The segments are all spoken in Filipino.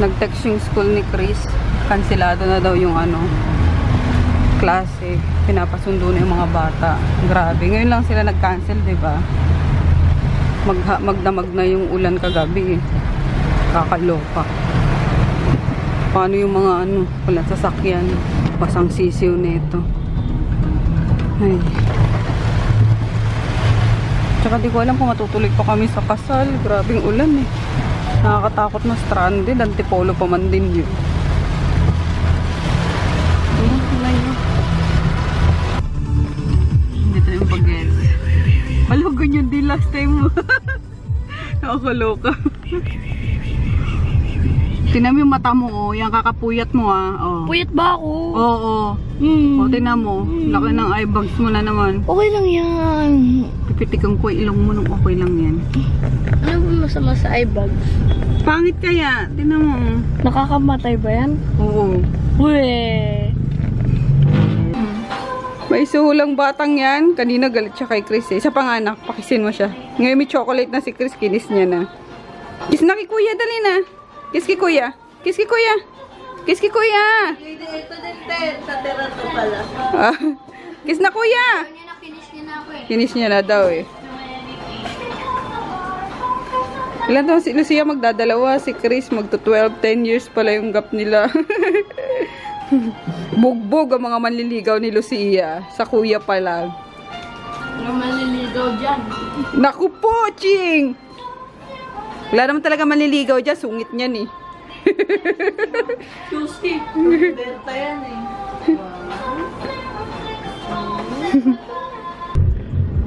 Nag-text yung school ni Chris. Kansilado na daw yung ano, klase. Pinapasundo na yung mga bata. Grabe. Ngayon lang sila nag-cancel, diba? Magdamag na yung ulan kagabi eh. Kakaloka. Paano yung mga ano, walang sasakyan. Pasang sisiw nito. Ay. Tsaka di ko alam kung matutuloy pa kami sa kasal. Grabing ulan eh. Nakakatakot na stranded. Antipolo pa man din yun. Dito yung pag-get. Alam, ganyan din last time mo. Nakakaloka. Tinan mo yung mata mo, oh. Yan, kakapuyat mo, ah. Oh. Puyat ba ako? Oo. O, tinan mo. Laki ng eye bags mo na naman. Okay lang yan. Pipitikan ko yung ilong mo nung okay lang yan. Ano ba masama sa eye bags? Pangit kaya. Tinan mo. Nakakamatay ba yan? Oo. Uwe. May suhulang batang yan. Kanina galit siya kay Chris eh. Sa panganak, pakisin mo siya. Ngayon may chocolate na si Chris, kinis niya na. Kiss na kay kuya, dali na. Kiss kay kuya. Kiss kay kuya. Kiss kay kuya. Ito din, sa terato pala. Kiss na kuya. Kinis niya na ako eh. Kinis niya na daw eh. Ilan taon si Lucia magdadalawa? Si Chris magto-12, 10 years pala yung gap nila. Bugbog ang mga manliligaw ni Lucia. Sa kuya pa lang. Ano manliligaw dyan? Naku po, Ching! Wala naman talaga manliligaw dyan. Sungit niyan eh. Susi. Berta yan eh.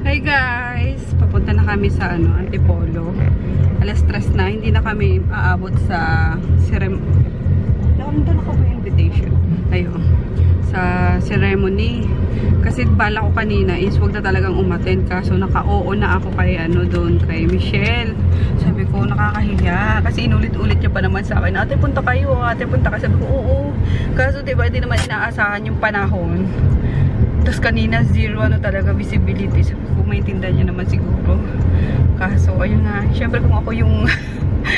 Hi guys! Papunta na kami sa ano, Antipolo. Alas 3 na. Hindi na kami aabot sa ceremony. Doon ako may invitation. Ayun. Sa ceremony. Kasi bala ko kanina is wag na talagang umattend. Kaso naka-oo na ako kay ano doon, kay Michelle. Sabi ko, nakakahiya. Kasi inulit-ulit niya pa naman sa akin, ate punta kayo, ate punta ka. Sabi ko, oo. Kaso diba, hindi naman inaasahan yung panahon. Tapos kanina, zero ano talaga visibility. Sabi ko, maintindihan niya naman siguro. Kaso, ayun nga. Siyempre kung ako yung,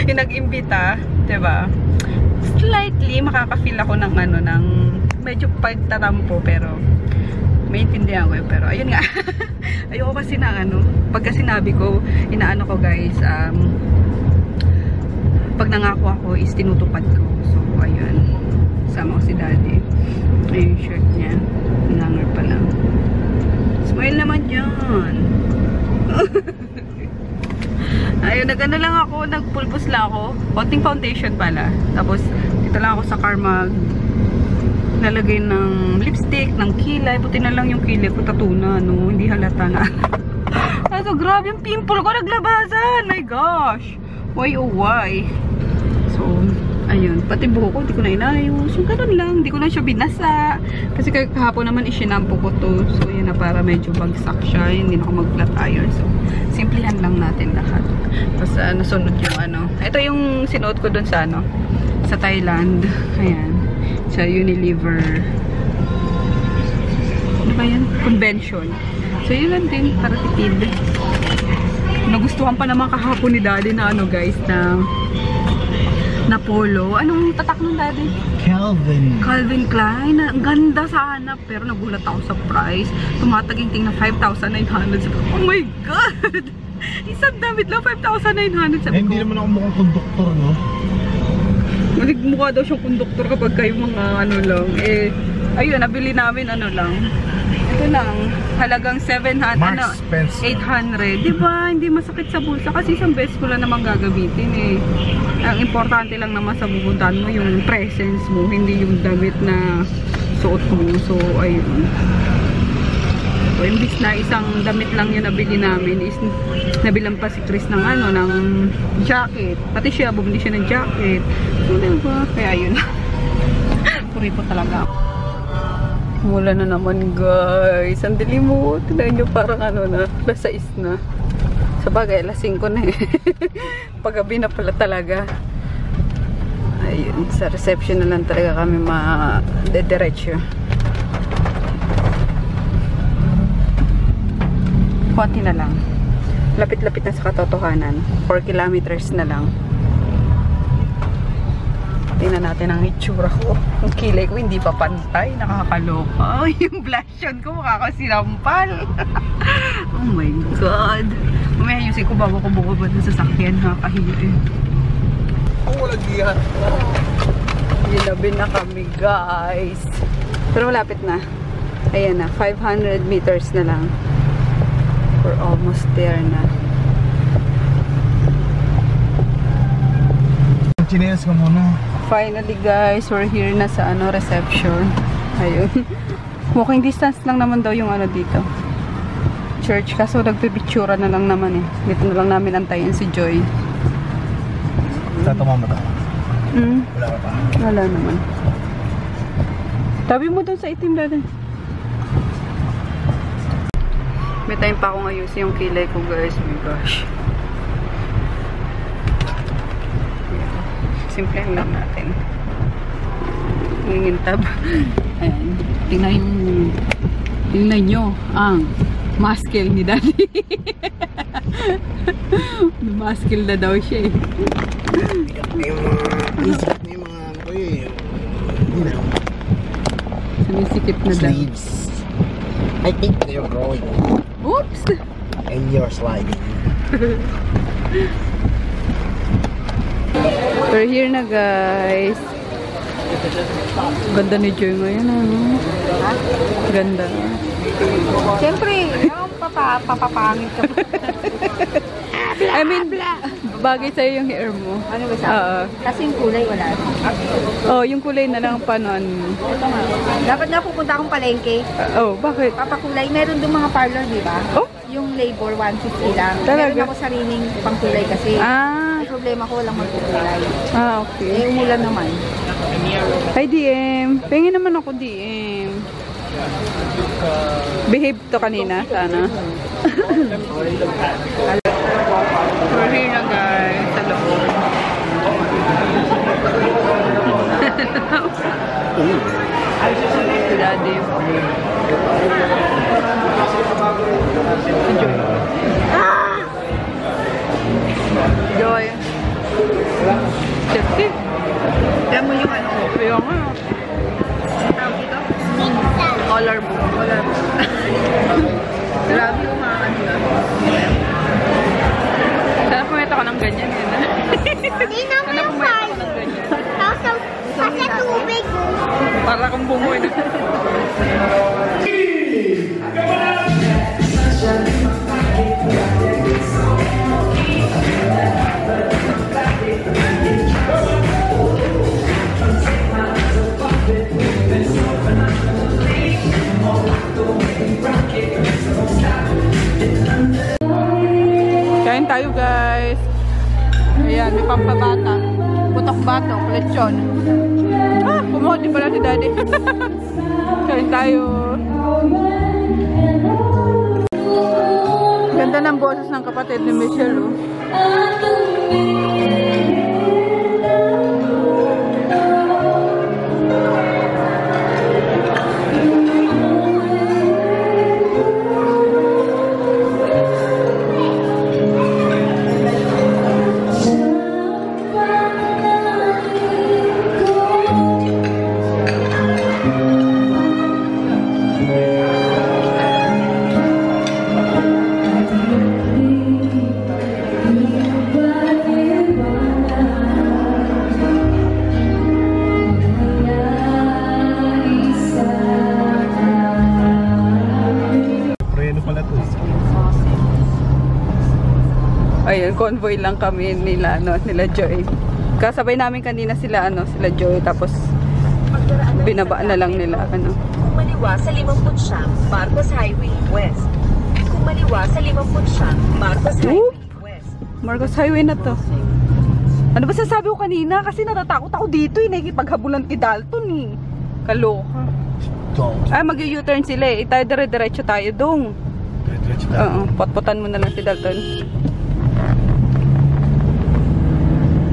yung nag-imbita, diba? Slightly, makaka-feel ako ng ano, ng medyo pagtatampo, pero maintindihan ko yun. Pero ayun nga. Ayoko kasi na ano, pagka sinabi ko, inaano ko guys, pag nangako ako is tinutupad ko. So ayun, sama ko si daddy. Ayun yung shirt niya, hanger pa lang. Smile naman dyan. Ayun, nagano lang ako, nagpulbos lang ako, konting foundation pala. Tapos dito lang ako sa car lalagay ng lipstick, ng kilay. Buti na lang yung kilay ko tattoo na, no? Hindi halata na. Kaso grabe yung pimple ko naglabasan. My gosh. Why oh why? So, ayun. Pati buhok ko, hindi ko na inayos. So, ganun lang. Hindi ko na siya binasa. Kasi kahapon naman isinampo ko to. So, yun na para medyo bagsak siya. Hindi na ako mag-flat iron. So, simplihan lang natin lahat. Tapos, nasunod yung ano. Ito yung sinuot ko dun sa ano, sa Thailand. Ayan. Sa Unilever. Ano ba yan? Convention. So, yun lang din. Para tipid. Nagustuhan pa naman kahapon ni daddy na ano guys, na polo. Anong tatak ng daddy? Calvin Klein. Ang ganda sa hanap. Pero nagulat ako sa price. Tumataging-ting na 5,900. Sabi ko, oh my God! Isang damit lang, 5,900. Sabi ko, hindi naman ako mukhang konduktor, no? Mukha daw siyang konduktor kapag kayo mga ano lang. Eh, ayun, nabili namin ano lang. Ito lang, halagang 700, ano, 800. Diba? Hindi masakit sa bulsa kasi isang beses ko lang naman gagamitin eh. Ang importante lang naman sa pupuntahan mo yung presence mo, hindi yung damit na suot mo. So, ayun. So, imbis na isang damit lang yung nabili namin is nabilang pa si Chris ng ano, ng jacket. Pati siya, bumili siya ng jacket. So, diba? Kaya yun. Puri po talaga. Mula na naman guys. Ang dilim mo. Tignan nyo parang ano na. Alas 6 na. Sa bagay, alas 5 na eh. Paggabi na pala talaga. Ayun. Sa reception na lang talaga kami ma-dediretso. Konti na lang. Lapit-lapit na sa katotohanan. 4 kilometers na lang. Tingnan natin ang itsura ko. Yung kilay ko hindi pa pantay. Nakakaloka. Yung blush on ko makakasirampal. Oh my God. Mamaya ayusin ko bago ko bukabad sa sasakyan. Nakakahili. Oh, walang giyan. Ginabi na kami, guys. Pero malapit na. Ayan na. 500 meters na lang. We're almost there na. Chinelas ka muna. Finally guys, we're here na sa reception. Ayun. Walking distance lang naman daw yung dito. Church, kaso nagpipictura na lang naman eh. Dito na lang namin antayin si Joy. Tatumama ka? Wala ka pa? Wala naman. Tabi mo doon sa itim dati. May time pa akong ayusin yung kilay ko guys. Oh my gosh. Simple lang natin. Nangintab. Ayan. Tingnan nyo ang muscle ni Daddy. Muscle na daw siya eh. Yung mga ano ko eh. Sumisikip na daw. Sleeves. I think they're growing. Oops! And you're sliding. We're here na guys. Ganda ni Joy ngayon Ganda. Siyempre, papapangit ka. I mean, bagay sa'yo yung hair mo. Ano ba sa? Kasi yung kulay wala. Oh, yung kulay na lang panon. Ito nga. Dapat na pupunta akong palengke. Bakit? Papakulay. Meron doon mga parlor, di ba? Oh? Yung labor 150 lang. Talaga? Meron ako sariling pangkulay kasi. Ang problema ko walang magkukulay. Okay. Eh, umulan naman. Hi DM. Pengin naman ako DM. Behave to kanina, sana. We're here na guys, sa loob. Daddy. Joy. Joy. Sexy. Kaya mo yung kaya nga. Color mo. Grabe yung mga Sana pumeta ko ng ganyan. Hindi naman yung fire. Kasi tubig. Para kang bungoy. Kain tayo guys. Ayan, may pampabata. Putok-batok, lechon. Kumodi pala si Daddy. Kain tayo. Ganda ng boses ng kapatid ni Michelle. Ayun, convoy lang kami nila Joy. Kasabay namin kanina sila Joy, tapos binaba na lang nila Kung maliwa sa 59 Marcos Highway West. Kung maliwa sa 59 Marcos Highway West. Marcos Highway na to. Ano ba sasabi ko kanina? Kasi natatakot ako dito eh. Nakikipaghabulan kay Dalton eh. Kaloka. Ay, mag-u-turn sila eh. Tayo dire-diretso tayo dong. Diretso tayo. Potpotan mo na lang si Dalton.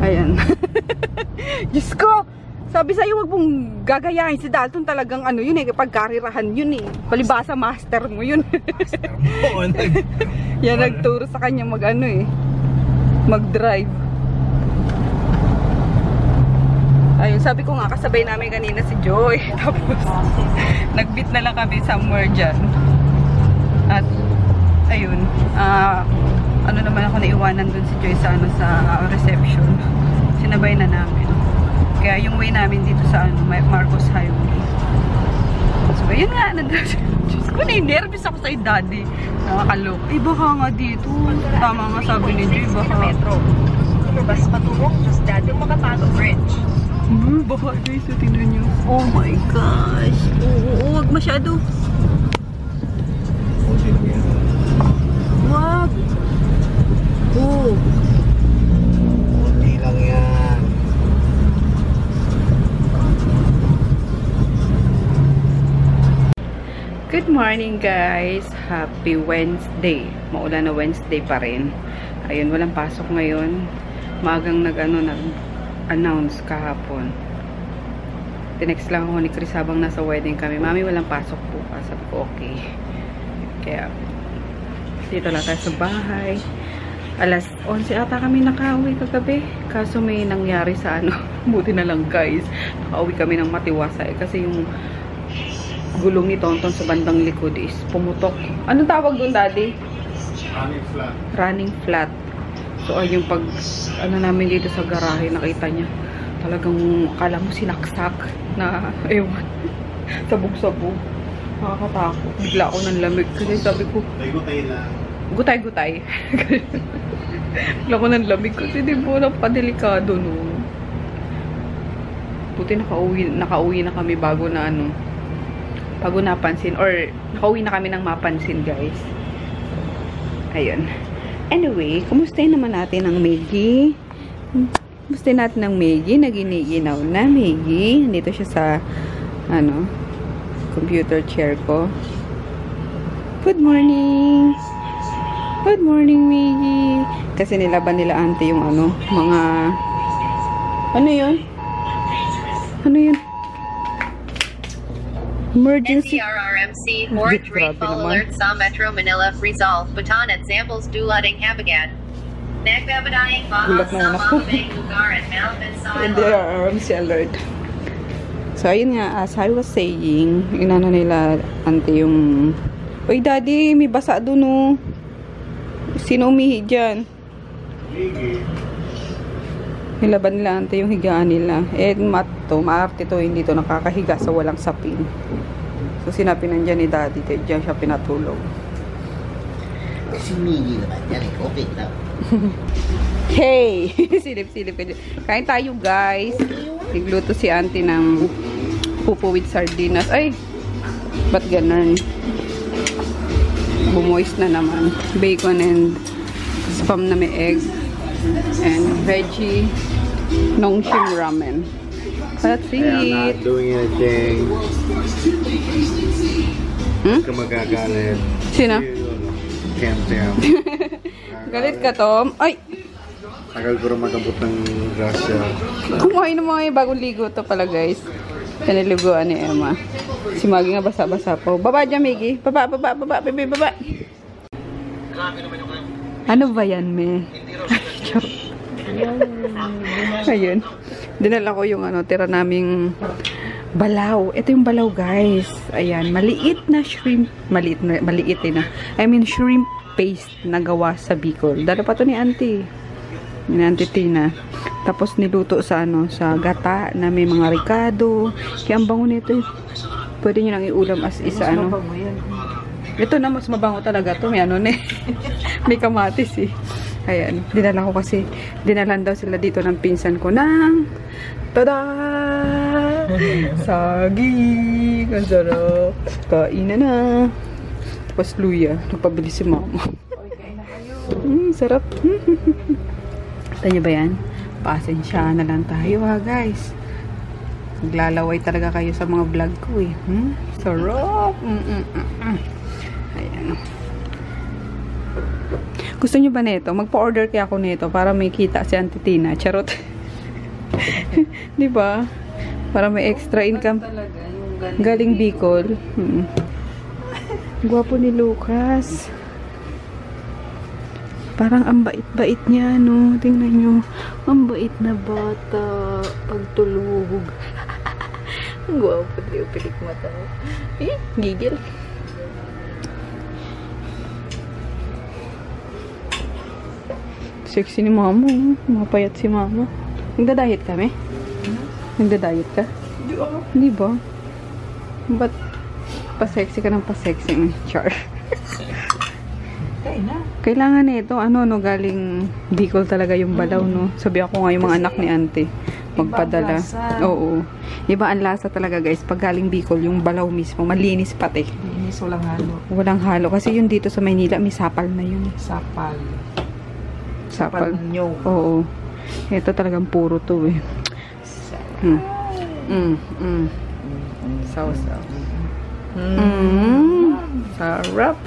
Ayan. Diyos ko! Sabi sa'yo, wag mong gagayahin si Dalton, talagang yun eh, pagkarirahan yun eh. Palibasa, master mo yun. Master mo. Yan, nagturo sa kanya mag-drive. Ayun, sabi ko nga, kasabay namin kanina si Joy. Tapos, nag-beat na lang kami somewhere dyan. At, ayun, ano naman ako naiwanan dun si Joy sa, sa reception. Sinabay na namin. Kaya yung way namin dito sa Marcos Highway. So, ayun nga, Diyos ko, na-nervous ako sa daddy. Nakakalok. Eh, baka nga dito. Tama nga sabi ni Joy, baka. Metro. Lumabas patungong Diyos Dado Makatago Bridge. Baka Joy, so tingnan nyo. Oh my gosh. Oo, wag masyado. Wag. Oh. Hindi lang yan. Good morning guys! Happy Wednesday! Maulan na Wednesday pa rin. Ayun, walang pasok ngayon. Maagang nag-announce kahapon. Tinext lang ako ni Chris habang nasa wedding kami. Mami, walang pasok bukas. Sabi ko, okay. Kaya, dito lang tayo sa bahay. Alas 11 ata kami nakauwi kagabi. Kaso may nangyari sa buti na lang guys. Nakauwi kami ng matiwasay. Kasi yung gulong ni Tonton sa bandang likod is pumutok. Anong tawag doon, Daddy? Running flat. Running flat. So, ay yung pag, namin dito sa garahe, nakita niya. Talagang, akala mo sinaksak na, ewan, sabog-sabog. Nakakatakot. Bigla ako ng lamig. Kasi sabi ko, Gutay na. Gutay-gutay. Bigla ko ng lamig kasi di ba, napadelikado no. Buti nakauwi na kami bago na bago napansin, or nakauwi na kami ng mapansin guys. Ayun. Anyway, kumustahin naman natin ang Maggie. Kumustahin natin ang Maggie. Naginiginaw na Maggie. Nandito siya sa computer chair ko. Good morning. Good morning Maggie. Kasi nilaban nila ante yung mga ano yun? Emergency. NCRRMC, orange rainfall alert sa Metro Manila, Rizal, Bataan at Zambales Dulating Habagat. Nagbabadayang baha sa mga lugar at Malvin sa NCRRMC alert. So, ayun nga, as I was saying, nila ante yung, oy daddy, may basa doon oh. Sino umihi dyan? Nilaban nila ante yung higaan nila. Eh, maarte to, hindi to nakakahiga sa walang sapin. So, sinapinan dyan ni daddy. Diyan siya pinatulog. Kasi Miggy naman yan. COVID na. Hey! Silip-silip ka dyan. Kain tayo, guys. Nagluto si auntie ng pupo with sardinas. Ay! Ba't ganun? Bumoist na naman. Bacon and spam na may egg. And veggie nongshim ramen. That's it. I'm not doing anything. Ka magagalit. Sino? Cam. Galit ka, Tom? Ay! Tagal ko rin magabot ng grasya. Kumain ng mga bagong ligo to pala, guys. Pinaliguan ni Emma. Si Maggie nga basa-basa po. Baba dyan, Maggie. Baba. Bebe, baba. Ano ba yan, me? Ayun. Dinala ko yung tira naming balaw. Ito yung balaw, guys. Ayan, maliit na shrimp. Maliit na. I mean, shrimp paste na gawa sa Bicol. Dala pa to ni auntie. Ni Auntie Tina. Tapos niluto sa sa gata na may mga ricado. Kaya ang bango nito. Pwede nyo nang iulam as isa Ito na, mas mabango talaga to. May may kamatis eh. Ayan, dinala ko kasi, dinalan daw sila dito ng pinsan ko ng, tada! Saging! Ang sarap! Kain na! Tapos luya, napabili si mama. Sarap! Tanya ba yan? Pasensya na lang tayo ha guys. Naglalaway talaga kayo sa mga vlog ko eh. Sarap! Ayan. Gusto nyo ba nito? Magpa-order kaya ako nito para may kita si Auntie Tina. Charot. Diba? Para may extra income. Galing Bicol. Gwapo ni Lucas. Parang ang bait-bait niya, no? Tingnan nyo. Ang bait na bata. Pagtulog. Ang gwapo din yung pilik mata. Gigil. Sexy ni mama. Mapayat si mama. Nagda-diet kami? Nagda-diet ka? Hindi ba? Ba't pa-sexy ka ng pa-sexy? Char. Kailangan ito, ano, no, galing Bicol talaga yung balaw, no. Sabi ako nga yung mga anak ni auntie magpadala. Oo. Iba ang lasa talaga, guys. Pag galing Bicol, yung balaw mismo, malinis pati. Linis, walang halo. Walang halo. Kasi yung dito sa Maynila, may sapal na yun. Sapal. Sapal. Nyog. Oo. Ito talagang puro to, eh. Sausaw. Sarap.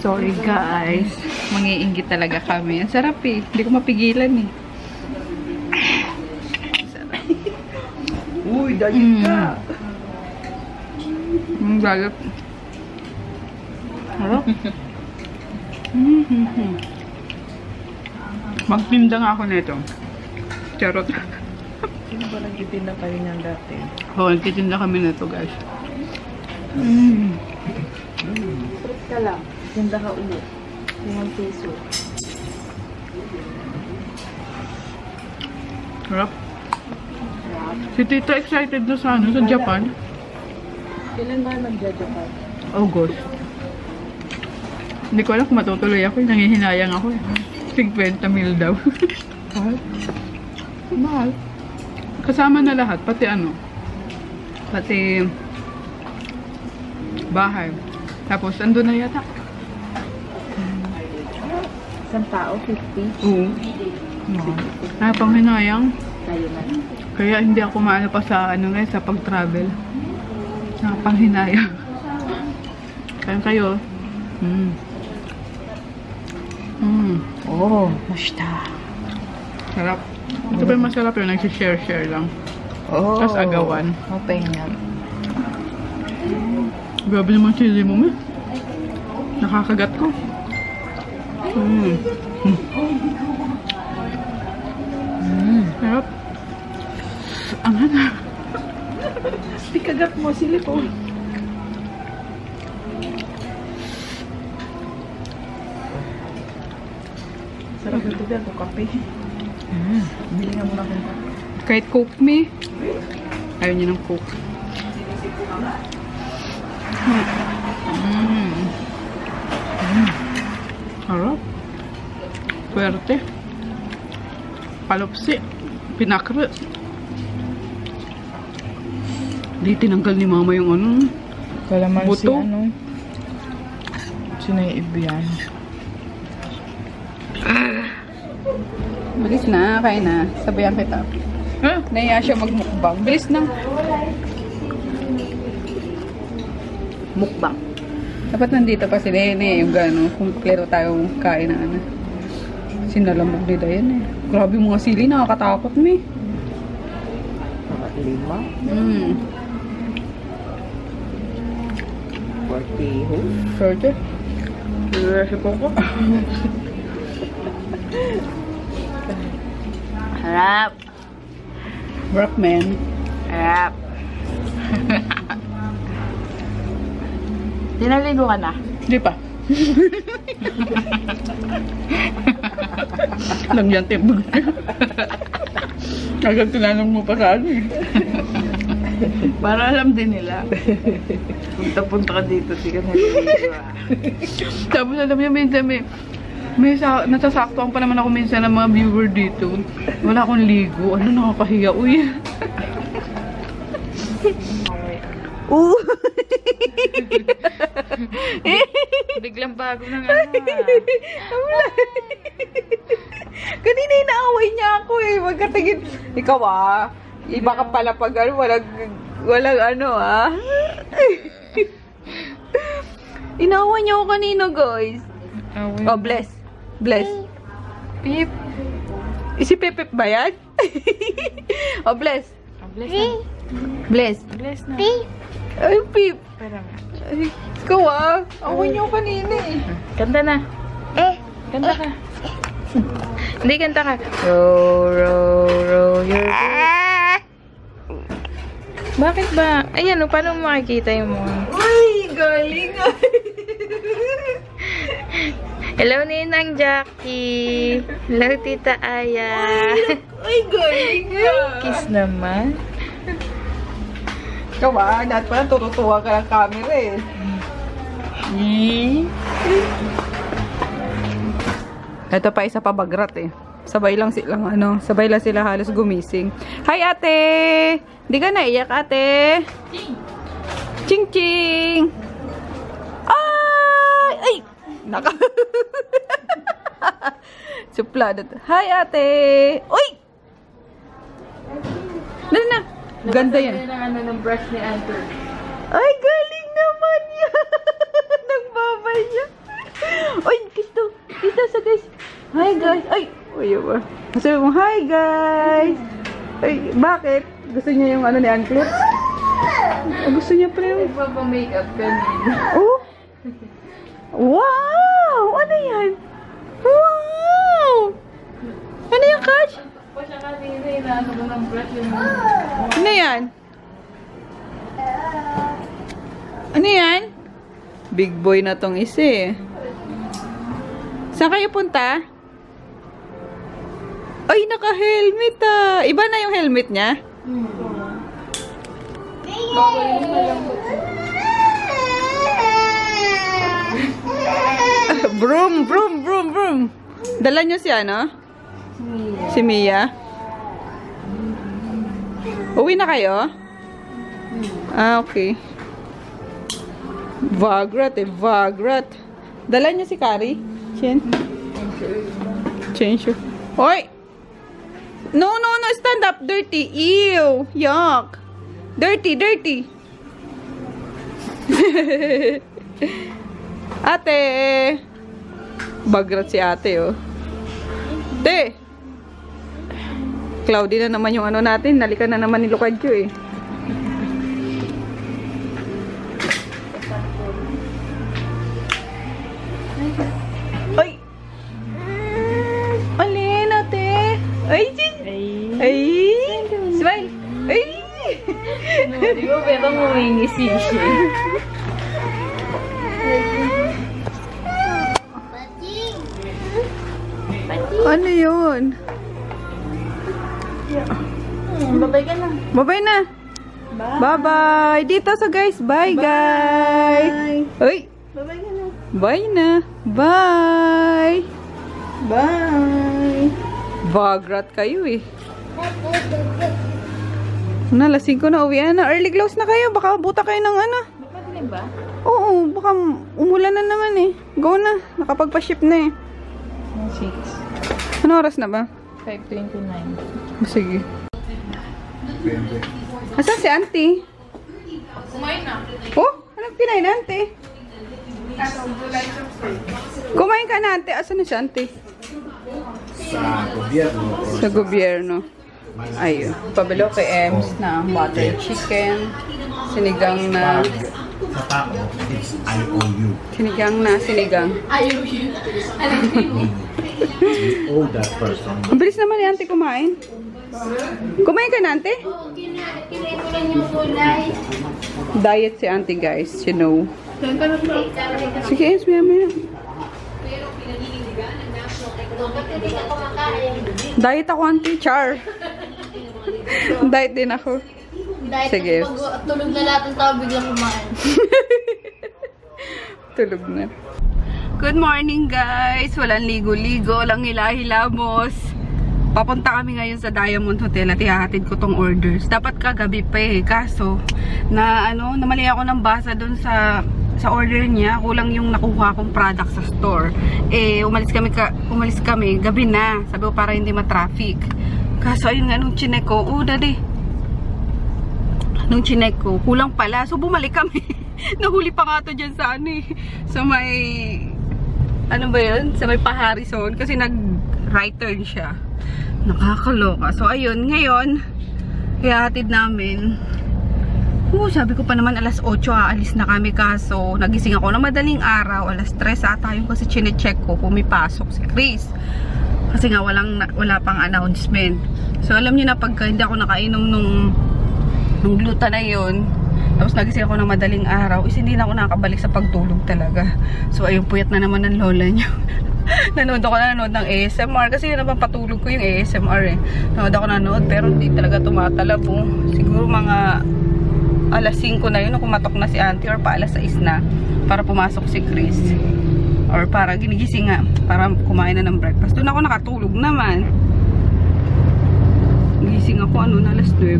Sorry guys. Mangiinggit talaga kami. Ang sarap eh. Hindi ko mapigilan eh. Sarap. Uy, dahil ka. Ang galap. Sarap. Magtinda nga ako nito. Charot. Sino ba nagtitinda kayo niyan dati? Oo, nagtitinda kami nito guys. Fruit ka lang. Ganda ka ulit. 5 peso. Sarap. Si Tito excited na sa ano, sa Japan. Kailan ba mag-Japan? August. Hindi ko alam kung matutuloy ako. Nangihinayang ako. 50,000 daw. Mahal. Mahal. Kasama na lahat. Pati ano. Pati bahay. Tapos andun na yata. Isang tao, 50. Oo. Panghinayang. Tayo na. Kaya hindi ako maano pa sa ano ngayon, sa pag-travel. Panghinayang. Kaya kayo. Oh, musta. Sarap. Ito pa yung masarap yun. Nagsishare-share lang. Oh. Tapos agawan. Open nga. Grabe naman chili mo, eh. Nakakagat ko. Sarap. Ang hana. Pikagat mo, silikon. Sarap ito dyan, ito kape. Bili nga muna akong kape. Kahit Coke me. Ayaw niya ng Coke. Sarap. Puwerte. Palopsi. Pinakre. Di tinanggal ni mama yung ano. Kalaman si buto. ano. Sino yung ibiyan? Bilis na. Kaya na. Sabayan kita. Naiya siya magmukbang. Bilis na. Mukbang. Dapat nandito pa si Nene. Yung gano'n. Kung klaro tayo kain na ano. Sinalamog nila yan eh. Grabe mga sili. Nakakatakot mo eh. 5. 40. 30. Si Coco. Harap. Rock man. Harap. Dinaligo ka na? Hindi pa. Lang yan, tibag. Agad tinanong mo pa sa ano eh. Para alam din nila. Punta-punta ka dito, di ka naliligo ah. Tapos alam niyo, minsan may nasasaktuan pa naman ako minsan ng mga viewer dito. Wala akong ligo. Ano, nakakahiya. Uy. Biglang bago ng ano ah. Kanina inaaway niya ako eh. Magkatingin. Ikaw ah. Iba ka pala pag ano, walang ano ah. Inaaway niya ako kanina guys. Oh, bless. Bless. Pip. Si Pipip ba yan? Oh, bless. Bless na. Bless. Bless na. Ay, Pip. Pero nga. Ay, Ikaw ako nyo kanina eh. Kanta na. Kanta ka. Hindi, kanta ka. Row, row, row your boat. Bakit ba? Ayan, paano mo makikita yung mga? Uy, galing Hello, Ninang Jackie. Hello, Tita Aya. Ay, galing Kiss naman. Ikaw dapat pala tutuwa ka ng camera eh. Ito pa isa pa bagrat eh. Sabay lang sila halos gumising. Hi ate! Hindi ka naiyak ate? Ching ching! Ay! Naka... Suplado. Hi ate! Uy! Dali na! Ganda yan. Ng brush ni Anton. Ay, galing naman yan! Nagbabay niya. Uy, kito sa guys. Hi guys. Ay! Uy, ba? Sabi mo, hi guys! Ay, bakit? Gusto niya yung ni Anclet? Gusto niya pa yung... Magpapa-makeup kanina. Oh! Wow! Ano yan? Wow! Ano yung catch? Pa siya kanina, inaano ko ng brush yun. Ano yan? Ano yan? Big boy na tong isa eh. Saan kayo punta? Ay, naka-helmet Iba na yung helmet niya? Broom, broom, broom, broom. Dala niyo si ano? Si Mia. Uwi na kayo? Okay. Vagrat. Dala niyo si Kari? Change. Hoy! No, stand up. Dirty. Ew. Yuck. Dirty. Ate. Bagrat si ate, oh. Ate. Cloudy na naman yung natin. Nalikan na naman ni Lucadyo, eh. Ay! Alin, ate? Ay! Smile! Ay! Di ba, pero ngumingisi siya. Ano yun? Babay ka na. Babay na! Bye-bye! Dito sa guys! Bye, guys! Uy! Bye-bye ka na. Bye na! Bye! Bye! Bagrat kayo eh. Lasing ko na uwi na. Early close na kayo. Baka buta kayo ng Madilim ba? Oo, baka umulan na naman eh. Go na. Nakapagpa-ship na eh. 6. Ano oras na ba? 5:29. Sige. Asan si auntie? Kumain na. Oh, anong kinain na auntie? Kumain ka na auntie. Asan na si auntie? Sa gobyerno. Sa gobyerno. Ayun. Pabilo kay Ems na butter chicken. Sinigang na... Sa tao, it's IOU. Sinigang. We owe that person. Ang bilis naman ni auntie kumain. Kumain ka na auntie? Kinain ko lang yung kulay. Diet si auntie guys, you know. Sige, Ems, maya. Diet ako auntie, char. Diet din ako. Dahil sige. pag tulog na lahat ng tao biglang kumain. Tulog na. Good morning guys! Walang ligo-ligo, walang hila-hilamos. Papunta kami ngayon sa Diamond Hotel at ihahatid ko tong orders. Dapat kagabi pa eh. Kaso, namali ako ng basa dun sa order niya. Kulang yung nakuha kong product sa store. Eh, umalis kami, gabi na. Sabi ko para hindi ma-traffic. Kaso, ayun nga, nung chinek ko, nung chinek ko, kulang pala. So, bumalik kami. Nahuli pa nga to dyan sa sa may, sa may pa-Harrison. Kasi nag-right turn siya. Nakakaloka. So, ayun, ngayon, ihahatid namin Sabi ko pa naman alas 8 aalis na kami, kaso nagising ako ng madaling araw, alas 3 ata yung kasi chinecheck ko pumipasok si Chris. Kasi nga wala pang announcement. So alam niyo na pagka hindi ako nakainom nung gluta na yun, tapos nagising ako ng madaling araw, hindi na ako nakakabalik sa pagtulog talaga. So ayun, puyat na naman ng lola niyo. Nanood ng ASMR kasi yun naman patulog ko yung ASMR eh. Nanood pero hindi talaga tumatalabo. Siguro mga alas 5 na yun, kumatok na si auntie, or pa alas 6 na para pumasok si Chris, or para ginigising nga para kumain na ng breakfast. Doon ako nakatulog naman, gising ako na alas 9.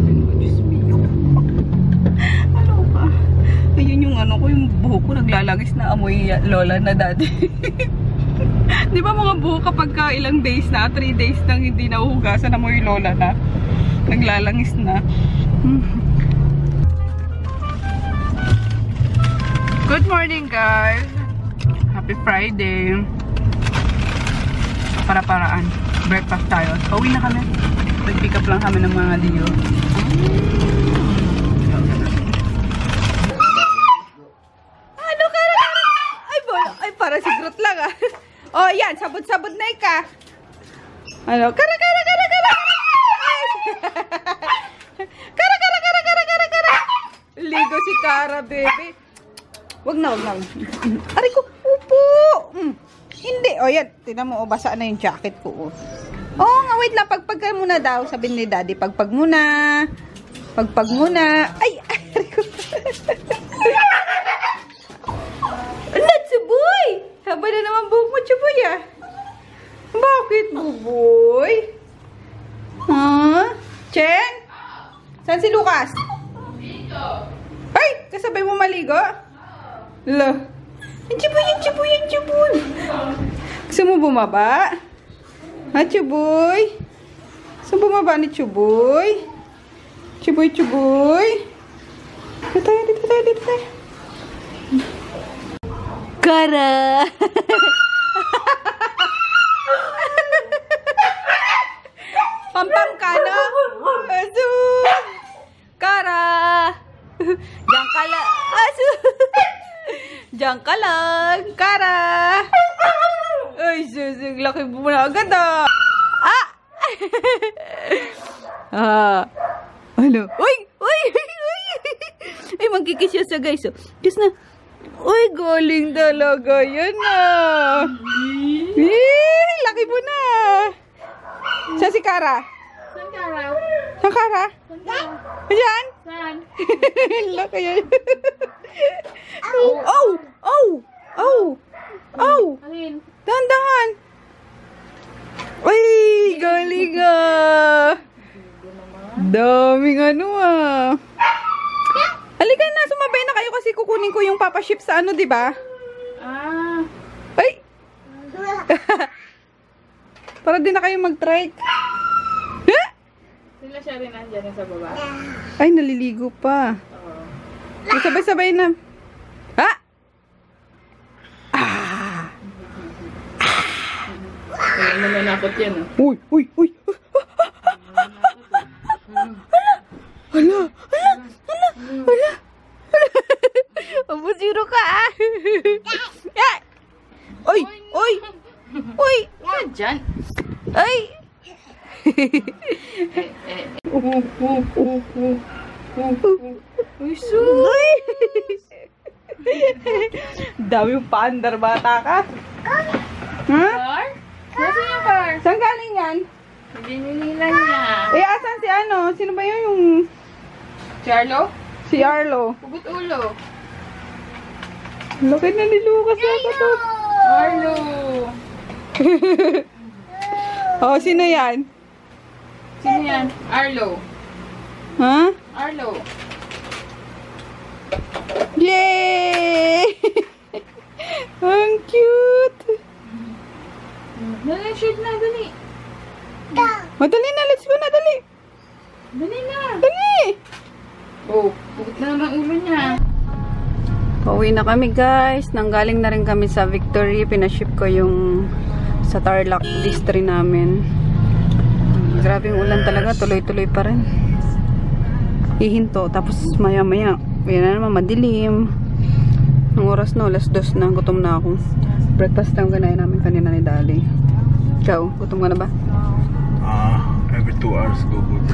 Ano ka, ayun yung ko, yung buhok ko naglalagis na amoy lola na dati. Di ba mga buhok kapag ilang days na, 3 days nang hindi nahuhugasan, amoy lola na, naglalangis na. Good morning, guys. Happy Friday. Para-paraan. Breakfast tayo. Pauwi na kami. Nag-pick up lang kami ng mga Dio. Ano ka na? Ay, para si Groot lang ah. Oh, yan. Sabod-sabod na ka. Ano? Kara. Kara. Ligo si Kara, baby. Wag na. Aray ko, upo. Hindi. O yan, tinan mo, basa na yung jacket ko. Oh, nga, wait lang. Pagpag muna daw, sabi ni Daddy. Pagpag muna. Ay, aray ko. Not Chuboy. Haba na naman buhok mo, Chuboy ah. Bakit, Buboy? Chen? Saan si Lucas? Ay, kasabay mo maligo? Lo. Yung Chuboy. Gusto mo bumaba? Ha, Chuboy? Gusto bumaba ni Chuboy? Chuboy. Dito tayo. Kara! Pampam ka na? Asun! Kara! Diyan ka lang, Kara! Ay, susig, laki mo na agad ah! Ano? Uy! Ay, magkikis siya sa guys. Kiss na. Uy, galing talaga yan ah! Laki mo na! Saan si Kara? Saan Kara? Ayan? Saan? Laki yan. Oh! Dahan! Uy, galing ah! Daming Halika na, sumabay na kayo kasi kukunin ko yung papaship sa diba? Ay! Para din na kayo mag-trike. Sila siya rin andyan sa baba. Ay, naliligo pa. Sabay-sabay na. Kaya nananakot yan Uy! Hala! Abusiro ka Uy! Dyan. Ay! Uy, dami yung paandar, bata ka. Car? Nasaan yung car? Saan galing yan? Binililan niya. Asan si Sino ba yun yung... Si Arlo? Si Arlo. Pugot ulo. Laki na ni Lucas na to. Arlo. Sino yan? Sino yan? Arlo. Ha? Arlo. Yay! Ang cute! Dali, shoot na, dali. Madali na, let's go na, dali! Dali na. Dali! Oh, pugot na naman ulo niya. Pauwi na kami guys. Nanggaling na rin kami sa Victory. Pinaship ko yung sa Tarlac District namin. Grabe yung ulan talaga. Tuloy-tuloy pa rin. hihinto. Tapos maya-maya, yan na naman, madilim. Ang oras no, 2:00 na, gutom na ako. Breakfast lang kanain namin kanina ni Dali. Ikaw, gutom ka na ba? Every 2 hours go good.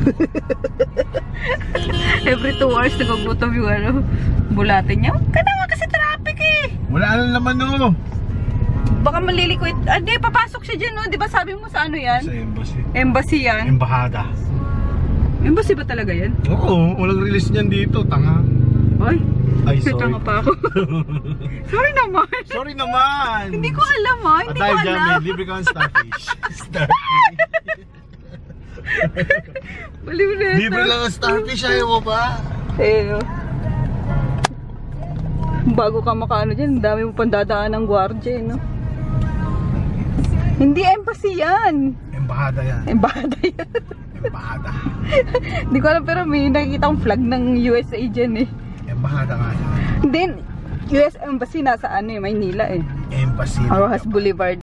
Every 2 hours naggugutom yung ano, bulatin niya. Kailangan kasi traffic eh. Wala na naman no. Baka maliliquid. Di, papasok siya dyan, no? Di ba sabi mo sa ano yan? Sa embassy. Embassy yan. Embahada. Embassy ba talaga yan? Oo, walang release niyan dito, tanga. Ay, sorry. tanga pa ako. Sorry naman. Sorry naman. Hindi ko alam ha. Hindi ko Dahil dyan, alam. may libre ka ng starfish. Starfish. Baliw na ito. Libre lang ang starfish, ayaw mo ba? Bago ka makaano dyan, dami mo pang dadaan ng gwardiya, no? Hindi embassy yan. Embahada yan. Embahada yan. Embahada. Hindi ko alam, pero may nakikita akong flag ng USA dyan eh. Embahada nga yan. Then, US Embassy nasa ano eh, Maynila eh. Embassy. Rojas Boulevard.